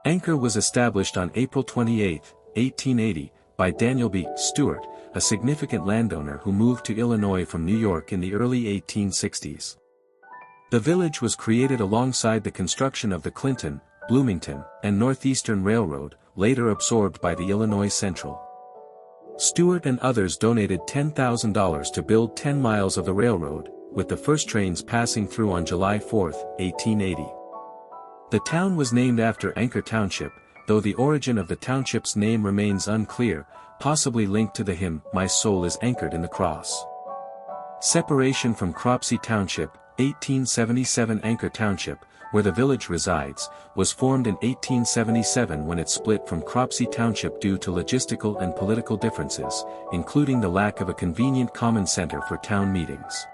Anchor was established on April 28, 1880, by Daniel B. Stewart, a significant landowner who moved to Illinois from New York in the early 1860s. The village was created alongside the construction of the Clinton, Bloomington, and Northeastern Railroad, later absorbed by the Illinois Central. Stewart and others donated $10,000 to build 10 miles of the railroad, with the first trains passing through on July 4, 1880. The town was named after Anchor Township, though the origin of the township's name remains unclear, possibly linked to the hymn, "My Soul is Anchored in the Cross." Separation from Cropsey Township, 1877. Anchor Township, where the village resides, was formed in 1877 when it split from Cropsey Township due to logistical and political differences, including the lack of a convenient common center for town meetings.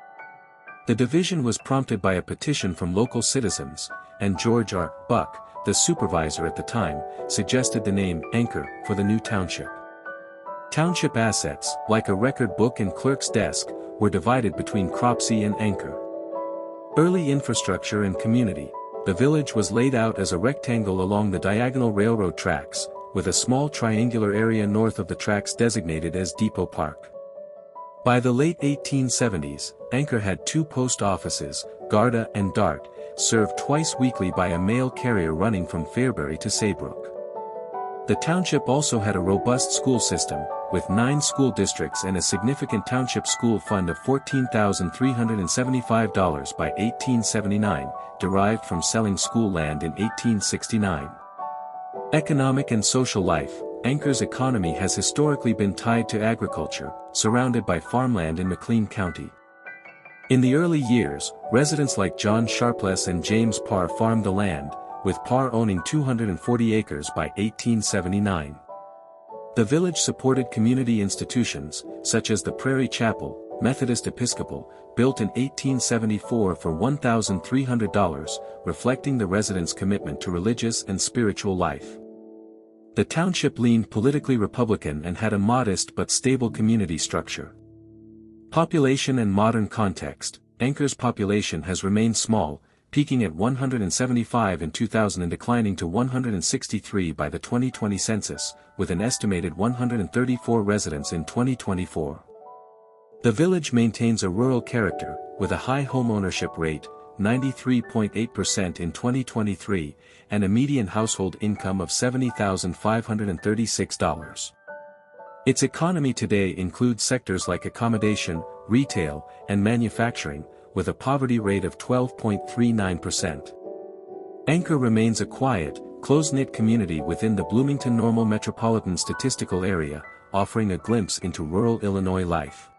The division was prompted by a petition from local citizens, and George R. Buck, the supervisor at the time, suggested the name Anchor for the new township. Township assets, like a record book and clerk's desk, were divided between Cropsey and Anchor. Early infrastructure and community. The village was laid out as a rectangle along the diagonal railroad tracks, with a small triangular area north of the tracks designated as Depot Park. By the late 1870s, Anchor had two post offices, Garda and Dart, served twice weekly by a mail carrier running from Fairbury to Saybrook. The township also had a robust school system, with 9 school districts and a significant township school fund of $14,375 by 1879, derived from selling school land in 1869. Economic and social life. Anchor's economy has historically been tied to agriculture, surrounded by farmland in McLean County. In the early years, residents like John Sharpless and James Parr farmed the land, with Parr owning 240 acres by 1879. The village supported community institutions, such as the Prairie Chapel, Methodist Episcopal, built in 1874 for $1,300, reflecting the residents' commitment to religious and spiritual life. The township leaned politically Republican and had a modest but stable community structure. Population and modern context. Anchor's population has remained small, peaking at 175 in 2000 and declining to 163 by the 2020 census, with an estimated 134 residents in 2024. The village maintains a rural character, with a high homeownership rate, 93.8% in 2023, and a median household income of $70,536. Its economy today includes sectors like accommodation, retail, and manufacturing, with a poverty rate of 12.39%. Anchor remains a quiet, close-knit community within the Bloomington-Normal Metropolitan Statistical Area, offering a glimpse into rural Illinois life.